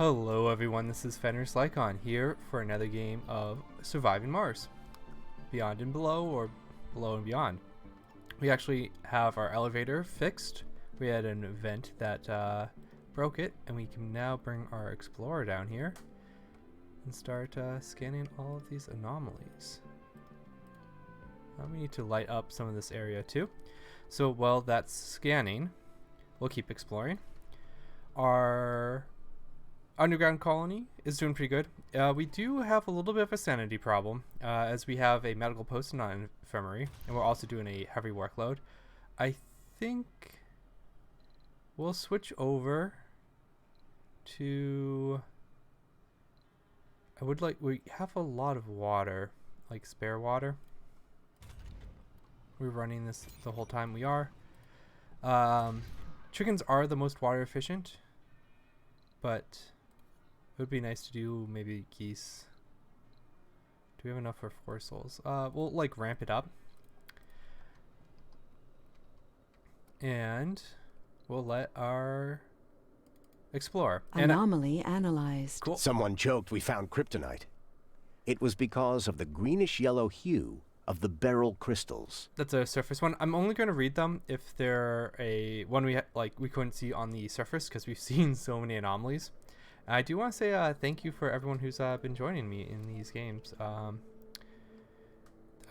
Hello everyone, this is Fenris Lycon here for another game of Surviving Mars. Beyond and Below, or Below and Beyond. We actually have our elevator fixed. We had an event that broke it, and we can now bring our explorer down here and start scanning all of these anomalies. We need to light up some of this area too. So while that's scanning, we'll keep exploring. Our underground colony is doing pretty good. We do have a little bit of a sanity problem, as we have a medical post and not an infirmary, and we're also doing a heavy workload. I think we'll switch over to... we have a lot of water, like spare water. We're running this the whole time we are. Chickens are the most water efficient, but it would be nice to do maybe geese. Do we have enough for 4 souls? We'll like ramp it up. And we'll let our explore. Anomaly analyzed. Cool. Someone joked we found kryptonite. It was because of the greenish-yellow hue of the beryl crystals. That's a surface one. I'm only going to read them if they're one we we couldn't see on the surface, because we've seen so many anomalies. I do want to say thank you for everyone who's been joining me in these games.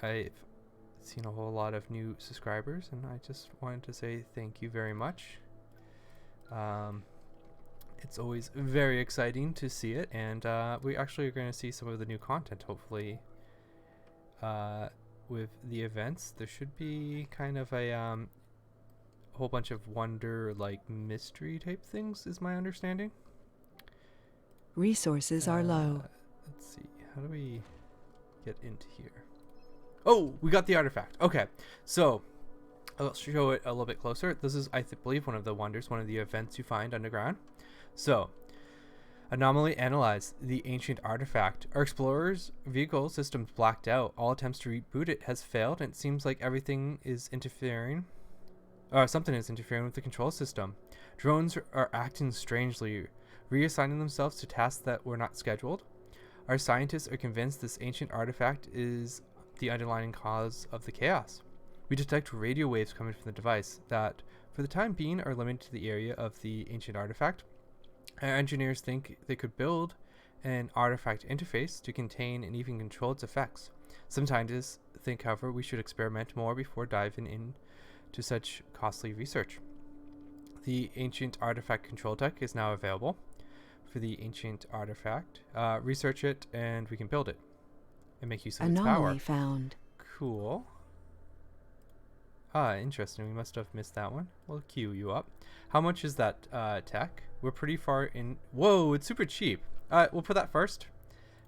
I've seen a whole lot of new subscribers, and I just wanted to say thank you very much. It's always very exciting to see it, and we actually are going to see some of the new content, hopefully. With the events, there should be kind of a whole bunch of wonder, mystery type things, is my understanding. Resources are low. Let's see, how do we get into here? Oh, we got the artifact. Okay, so I'll show it a little bit closer. This is, I believe, one of the wonders, one of the events you find underground. So, anomaly analyzed, the ancient artifact. Our explorer's vehicle system's blacked out. All attempts to reboot it has failed, and it seems like everything is interfering. Something is interfering with the control system. Drones are acting strangely, reassigning themselves to tasks that were not scheduled. Our scientists are convinced this ancient artifact is the underlying cause of the chaos. We detect radio waves coming from the device that, for the time being, are limited to the area of the ancient artifact. Our engineers think they could build an artifact interface to contain and even control its effects. Some scientists think, however, we should experiment more before diving into such costly research. The ancient artifact control tech is now available for the ancient artifact. Research it and we can build it and make use of its power. Anomaly found. Cool. Interesting. We must have missed that one. We'll queue you up. How much is that tech? We're pretty far in. Whoa, it's super cheap. We'll put that first.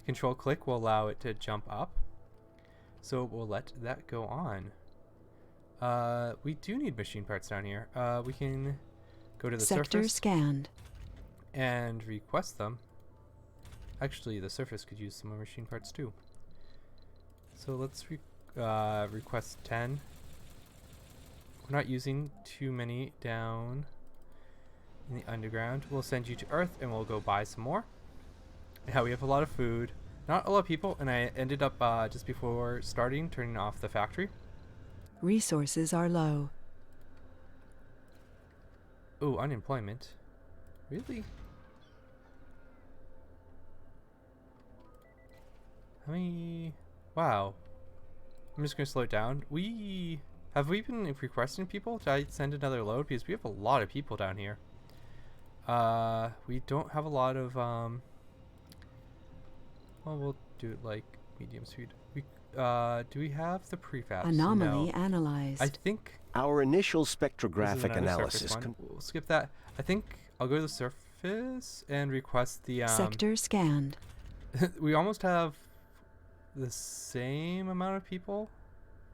Control click will allow it to jump up. So we'll let that go on. We do need machine parts down here. We can go to the Sector surface scanned. and request them. Actually, the surface could use some more machine parts too. So let's request 10. We're not using too many down in the underground. We'll send you to Earth and we'll go buy some more. Yeah, we have a lot of food. Not a lot of people, and I ended up just before starting turning off the factory. Resources are low. Ooh, unemployment. Really? How many? Wow. I'm just gonna slow it down. Have we been requesting people? Did I send another load? Because we have a lot of people down here. We don't have a lot of well, we'll do it like medium speed. Do we have the prefabs? Anomaly No. analyzed. I think Our initial this is spectrographic another surface analysis. one. We'll skip that. I think I'll go to the surface and request the Sector scanned. we almost have the same amount of people.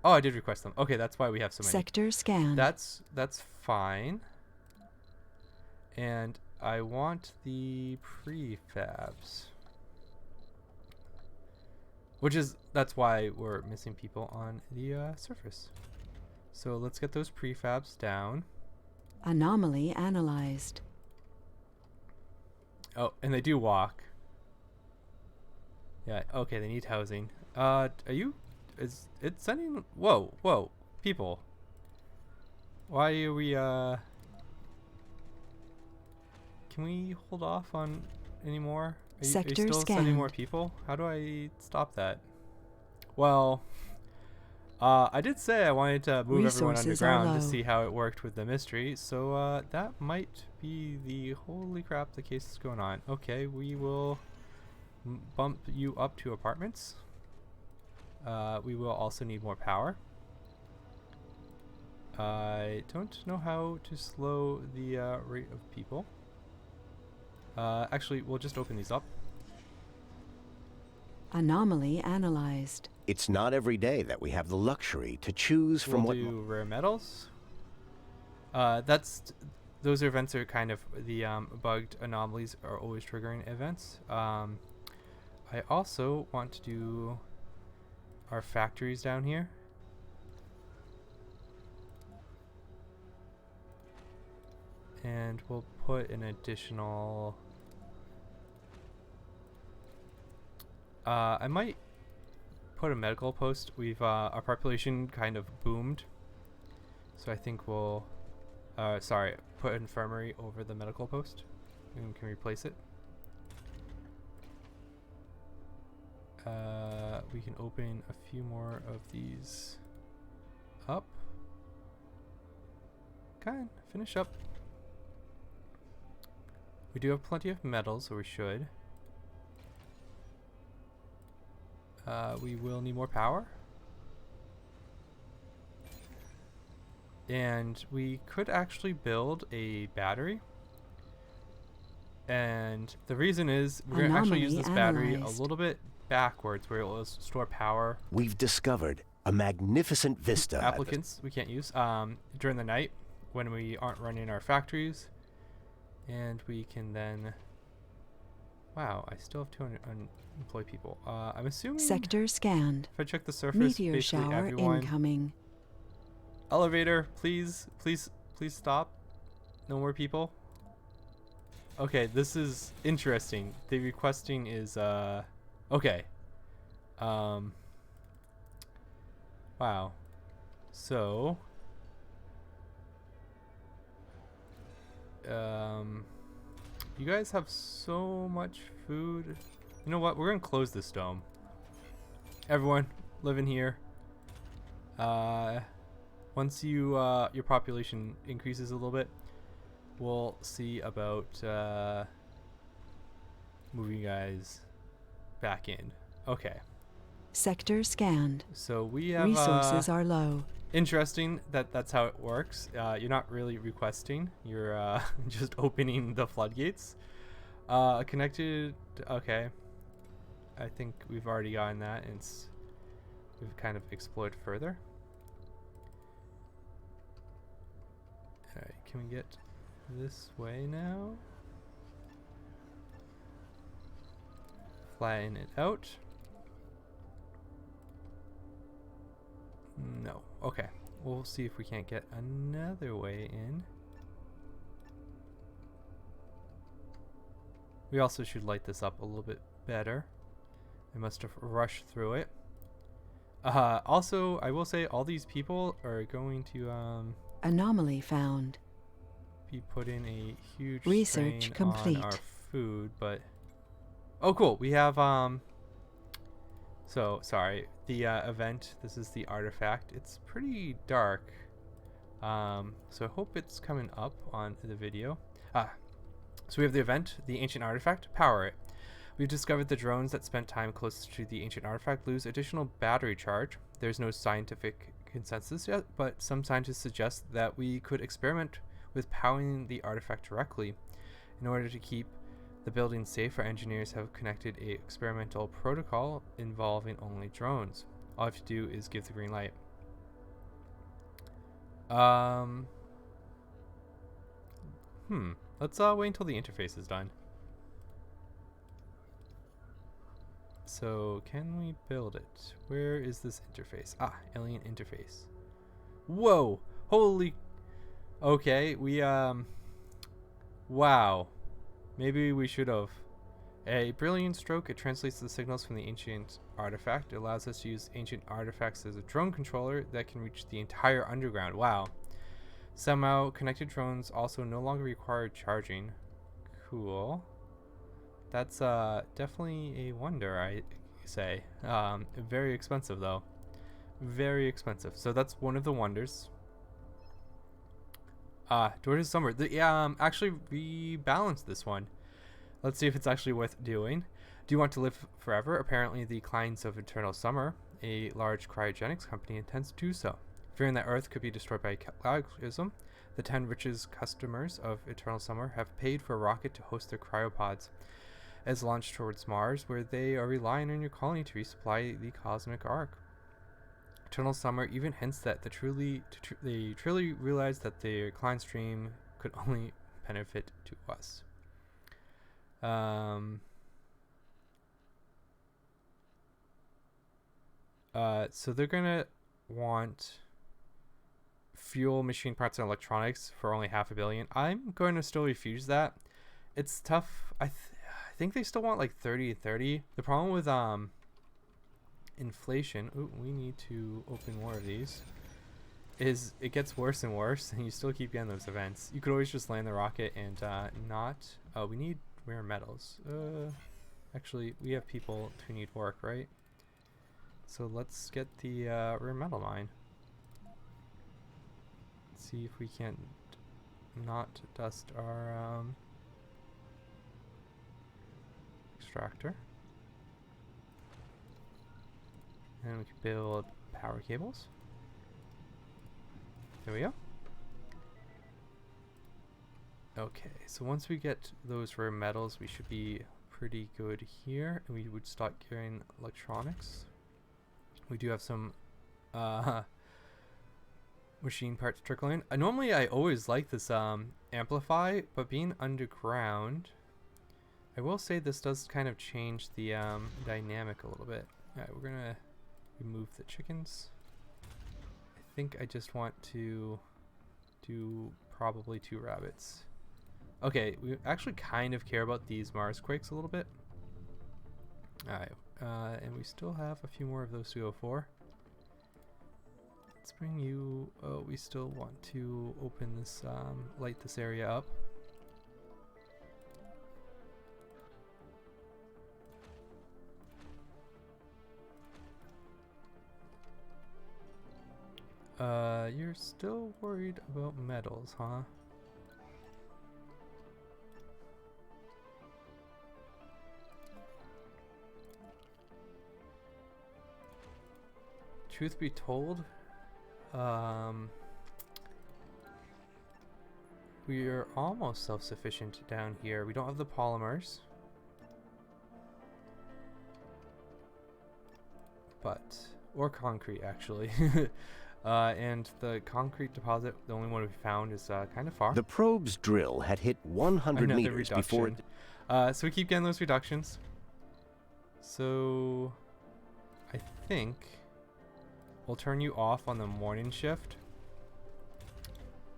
Oh, I did request them. Okay, that's why we have so many. Sector scanned. That's fine. And I want the prefabs. That's why we're missing people on the surface. So let's get those prefabs down. Anomaly analyzed. Oh, and they do walk. Yeah, okay, they need housing. Are you... Is it sending... Whoa, whoa, people. Why are we, Can we hold off on any more? Are you Sector still sending more scanned. people? How do I stop that? Well, I did say I wanted to move everyone Resources are underground to low. see how it worked with the mystery, so that might be the... Holy crap, the case is going on. Okay, we will bump you up to apartments. We will also need more power. I don't know how to slow the rate of people. Actually, we'll just open these up. Anomaly analyzed. It's not every day that we have the luxury to choose from We'll what... do rare metals. Those events are kind of the bugged anomalies are always triggering events. I also want to do our factories down here. And we'll put an additional... I might put a medical post. We've our population kind of boomed, so I think we'll put infirmary over the medical post and can replace it. We can open a few more of these up. Kind of finish up. We do have plenty of metals, so we should. We will need more power. And we could actually build a battery. And the reason is we're going to actually use this battery a little bit backwards where it will store power. We've discovered a magnificent vista. at the- Applicants we can't use during the night when we aren't running our factories. And we can then... Wow, I still have 200 unemployed people. I'm assuming... Sector scanned. If I check the surface, Meteor basically shower everyone... incoming. Elevator, please, please, please stop. No more people. Okay, this is interesting. The requesting is, okay. Wow. So... you guys have so much food. You know what? We're gonna close this dome. Everyone living here. Once you your population increases a little bit, we'll see about moving you guys back in. Okay. Sector scanned. So we have Resources are low. interesting that that's how it works. You're not really requesting. You're just opening the floodgates. Connected. Okay. I think we've already gotten that, and we've kind of explored further. Alright, can we get this way now? Flatten it out. No. Okay. We'll see if we can't get another way in. We also should light this up a little bit better. I must have rushed through it. Also, I will say all these people are going to Anomaly found. be putting a huge Research strain complete. on our food, but... Oh, cool. We have, So, sorry. The event, this is the artifact. It's pretty dark. So I hope it's coming up on the video. So we have the event, the ancient artifact, power it. We've discovered the drones that spent time closest to the ancient artifact lose additional battery charge. There's no scientific consensus yet, but some scientists suggest that we could experiment with powering the artifact directly. In order to keep the building safe, our engineers have connected a experimental protocol involving only drones. All I have to do is give the green light. Let's wait until the interface is done. So, can we build it? Where is this interface? Ah, alien interface. Whoa! Holy... Okay, we, wow. Maybe we should have. A brilliant stroke. It translates the signals from the ancient artifact. It allows us to use ancient artifacts as a drone controller that can reach the entire underground. Wow. Somehow, connected drones also no longer require charging. Cool. That's definitely a wonder, I say. Very expensive, though. Very expensive. So that's one of the wonders. Door to Summer. Actually rebalance this one. Let's see if it's actually worth doing. Do you want to live forever? Apparently, the clients of Eternal Summer, a large cryogenics company, intends to do so. Fearing that Earth could be destroyed by cataclysm, the 10 richest customers of Eternal Summer have paid for a rocket to host their cryopods as launched towards Mars, where they are relying on your colony to resupply the cosmic ark. Eternal Summer even hints that they truly realize that their client stream could only benefit to us. So they're gonna want fuel, machine parts, and electronics for only $500 million. I'm going to still refuse that. It's tough. I think they still want like 30. The problem with inflation, ooh, we need to open more of these, is it gets worse and worse, and you still keep getting those events. You could always just land the rocket and not. Oh, we need rare metals. Actually, we have people who need work, right? So let's get the rare metal mine. See if we can't not dust our extractor. And we can build power cables. There we go. Okay, so once we get those rare metals, we should be pretty good here, and we would start getting electronics. We do have some machine parts trickling. Normally I always like this amplify, but being underground, I will say this does kind of change the dynamic a little bit. Alright, we're gonna remove the chickens. I think I just want to do probably 2 rabbits. Okay, we actually kind of care about these Mars quakes a little bit. Alright, and we still have a few more of those to go for. Let's bring you, oh, we still want to open this, light this area up. You're still worried about metals, huh? Truth be told, we are almost self-sufficient down here. We don't have the polymers, or concrete actually. And the concrete deposit, the only one we found, is kind of far. The probe's drill had hit 100 Another meters before reduction. So we keep getting those reductions. So I think we'll turn you off on the morning shift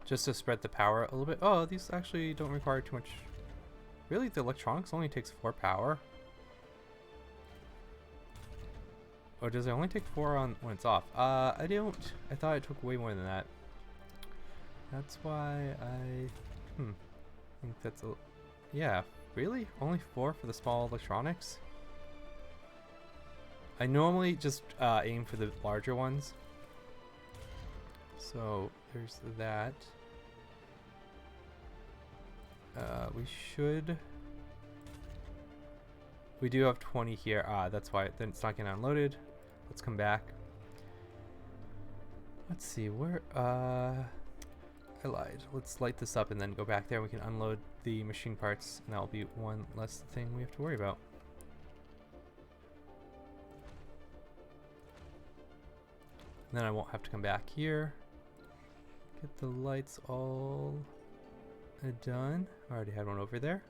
just to spread the power a little bit. Oh, these actually don't require too much. Really, the electronics only takes 4 power. Or does it only take 4 on when it's off? I thought it took way more than that. That's why I think that's yeah, really? Only 4 for the small electronics? I normally just aim for the larger ones. So there's that. We do have 20 here. That's why then it's not getting unloaded. Let's come back. Let's see where I lied. Let's light this up and then go back there. We can unload the machine parts, and that'll be one less thing we have to worry about. And then I won't have to come back here. Get the lights all done. I already had one over there.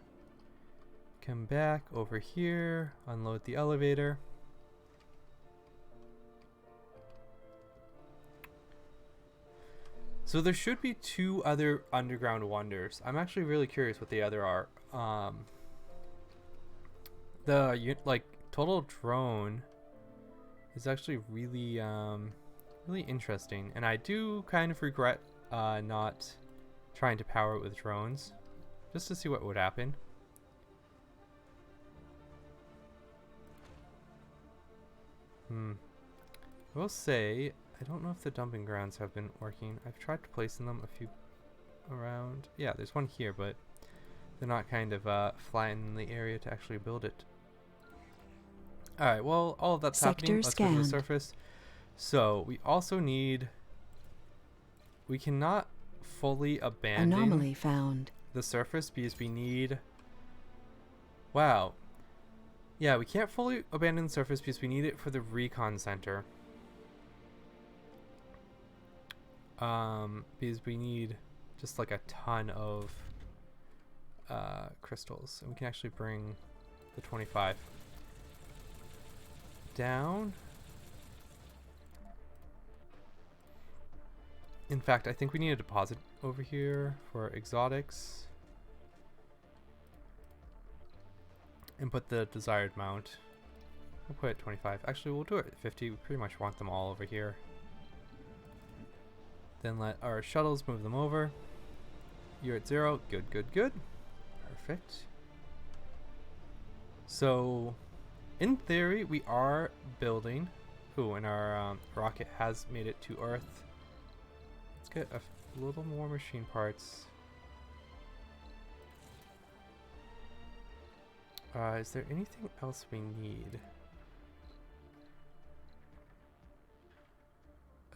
Come back over here, unload the elevator. So there should be 2 other underground wonders. I'm actually really curious what the other are. The like total drone is actually really really interesting, and I do kind of regret not trying to power it with drones, just to see what would happen. I will say, I don't know if the dumping grounds have been working. I've tried placing them a few around. Yeah, there's one here, but they're not kind of flattening the area to actually build it. Alright, well, all of that's happening. Let's go to the surface. So, we also need... We cannot fully abandon Anomaly found. the surface because we need... Wow. Yeah, we can't fully abandon the surface because we need it for the recon center. Because we need just like a ton of crystals. And we can actually bring the 25 down. In fact, I think we need a deposit over here for exotics. And put the desired mount. We'll put it 25. Actually, we'll do it at 50. We pretty much want them all over here. Then let our shuttles move them over. You're at 0. Good, good, good. Perfect. So, in theory, we are building. Ooh, and our rocket has made it to Earth. Let's get a little more machine parts. Is there anything else we need?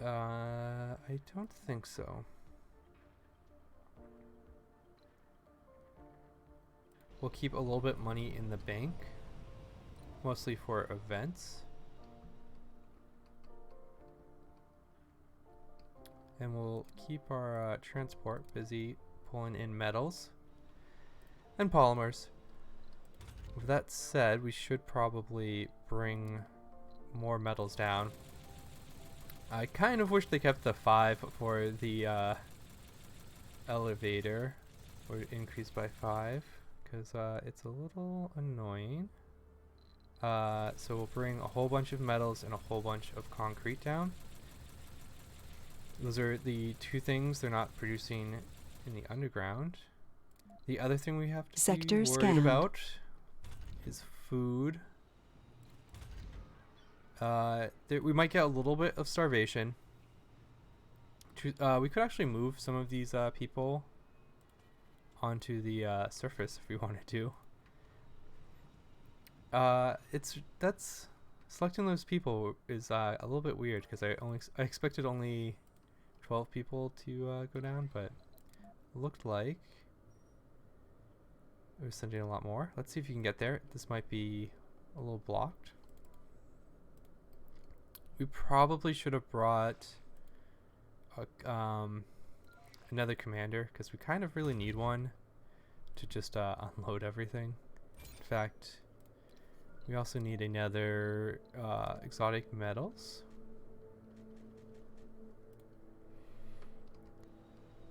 I don't think so. We'll keep a little bit money in the bank, mostly for events. And we'll keep our transport busy pulling in metals and polymers. With that said, we should probably bring more metals down. I kind of wish they kept the 5 for the elevator, or increased by 5, because it's a little annoying. So we'll bring a whole bunch of metals and a whole bunch of concrete down. Those are the 2 things they're not producing in the underground. The other thing we have to be worried about is food. We might get a little bit of starvation. We could actually move some of these people onto the surface if we wanted to. That's selecting those people is a little bit weird because I expected only 12 people to go down, but it looked like we're sending a lot more. Let's see if you can get there. This might be a little blocked. We probably should have brought another commander because we kind of really need one to just unload everything. In fact, we also need another exotic metals.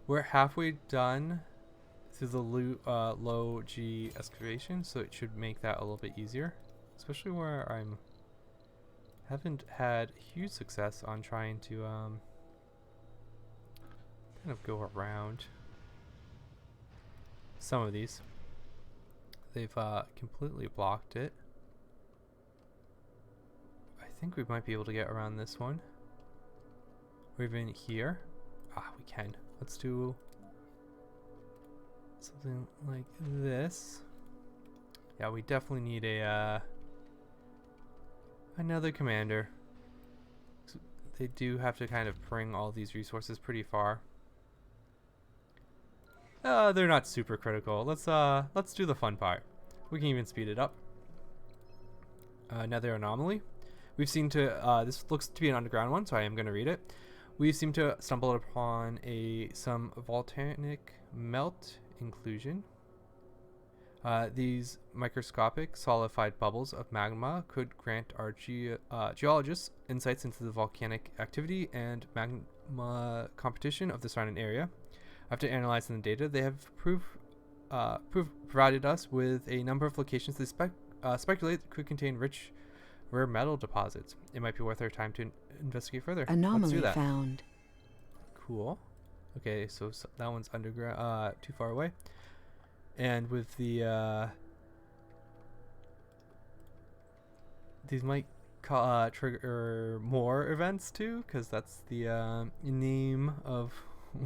We're halfway done through the low G excavation, so it should make that a little bit easier, especially where haven't had huge success on trying to kind of go around some of these. They've completely blocked it. I think we might be able to get around this one. Or even here. Ah, we can. Let's do something like this. Yeah, we definitely need a another commander. So they do have to kind of bring all these resources pretty far. They're not super critical. Let's do the fun part. We can even speed it up. Another anomaly. We've seen to this looks to be an underground one, so I am going to read it. We seem to stumble upon some volcanic melt inclusion. These microscopic solidified bubbles of magma could grant our geologists insights into the volcanic activity and magma competition of the surrounding area. After analyzing the data, they have provided us with a number of locations they speculate could contain rich rare metal deposits. It might be worth our time to investigate further. Let's do Anomaly that. found. Cool. Okay, so that one's underground, too far away. And with the these might trigger more events too, because that's the name of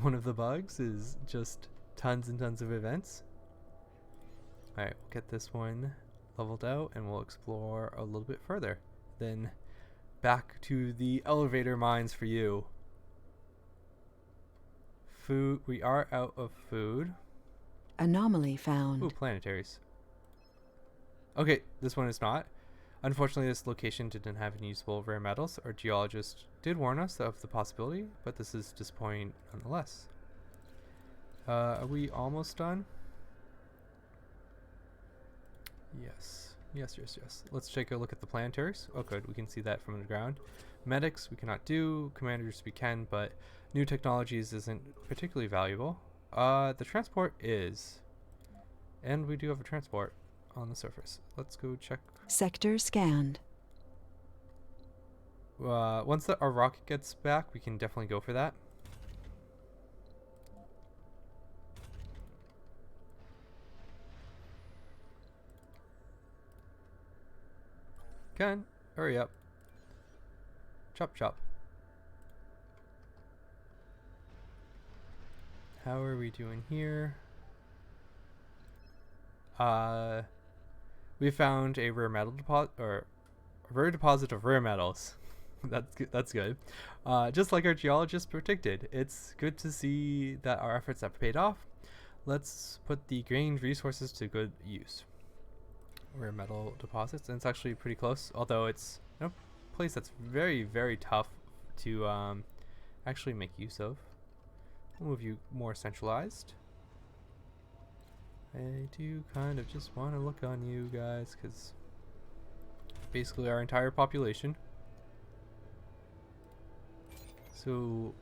one of the bugs, is just tons and tons of events. Alright, we'll get this one leveled out and we'll explore a little bit further. Then back to the elevator mines for you. Food. We are out of food. Anomaly found. Ooh, planetaries. Okay, this one is not. Unfortunately, this location didn't have any usable rare metals. Our geologist did warn us of the possibility, but this is disappointing nonetheless. Are we almost done? Yes. Yes. Let's take a look at the planetaries. Oh, good. We can see that from underground. Medics, we cannot do. Commanders, we can, but new technologies isn't particularly valuable. The transport is. And we do have a transport on the surface. Let's go check. Sector scanned. Once our rocket gets back, we can definitely go for that. Ken, hurry up. Chop chop. How are we doing here? We found a rare metal deposit, or a rare deposit of rare metals. That's good. Just like our geologist predicted, it's good to see that our efforts have paid off. Let's put the gained resources to good use. Rare metal deposits, and it's actually pretty close, although it's a place that's very, very tough to actually make use of. We'll move you more centralized. I do kind of just want to look on you guys, because basically our entire population. So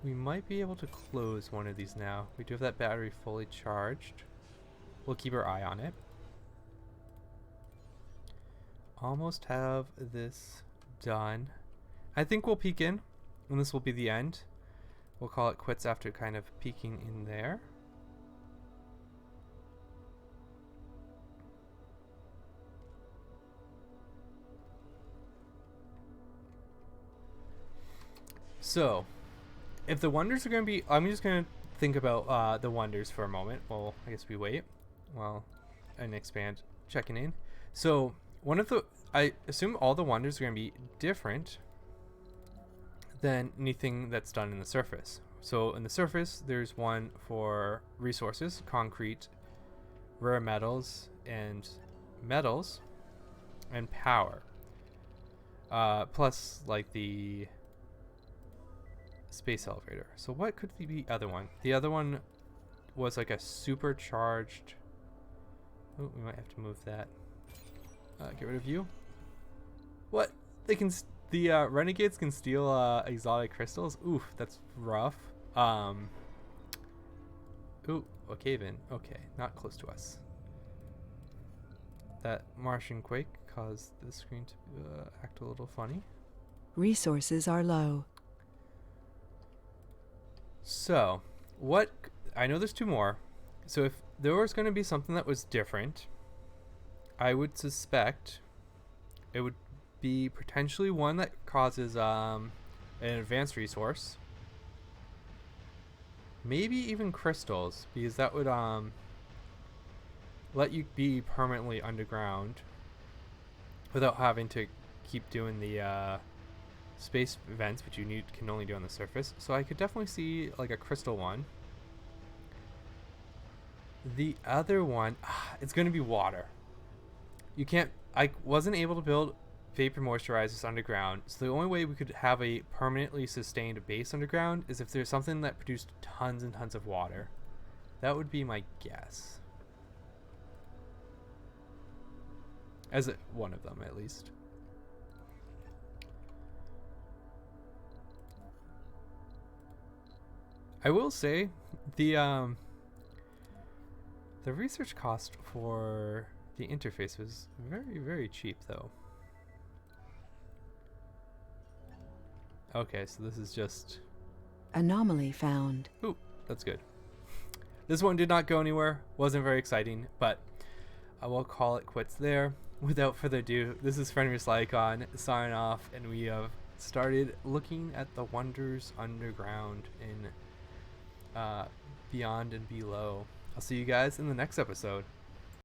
we might be able to close one of these now. We do have that battery fully charged. We'll keep our eye on it. Almost have this done. I think we'll peek in, and this will be the end. We'll call it quits after kind of peeking in there. So, if the wonders are going to be... I'm just going to think about the wonders for a moment. Well, I guess we wait while and expand checking in. So, one of the... I assume all the wonders are going to be different than anything that's done in the surface. So, in the surface, there's one for resources, concrete, rare metals, and power. Plus, like, the space elevator. So what could be the other one? The other one was like a supercharged... Oh, we might have to move that. Get rid of you. What? They can... The renegades can steal exotic crystals? Oof, that's rough. Ooh, a cave-in. Okay, not close to us. That Martian quake caused the screen to act a little funny. Resources are low. So, what... I know there's two more. So if there was going to be something that was different, I would suspect it would be potentially one that causes an advanced resource. Maybe even crystals, because that would let you be permanently underground without having to keep doing the space events, which you can only do on the surface. So I could definitely see like a crystal one. The other one, it's going to be water. You can't... I wasn't able to build vapor moisturizers underground, so the only way we could have a permanently sustained base underground is if there's something that produced tons and tons of water. That would be my guess. As one of them, at least. I will say the research cost for The interface was very, very cheap, though. Okay, so this is just... Anomaly found. Ooh, that's good. This one did not go anywhere. Wasn't very exciting, but I will call it quits there. Without further ado, this is Fenris Lycon signing off, and we have started looking at the wonders underground in Beyond and Below. I'll see you guys in the next episode.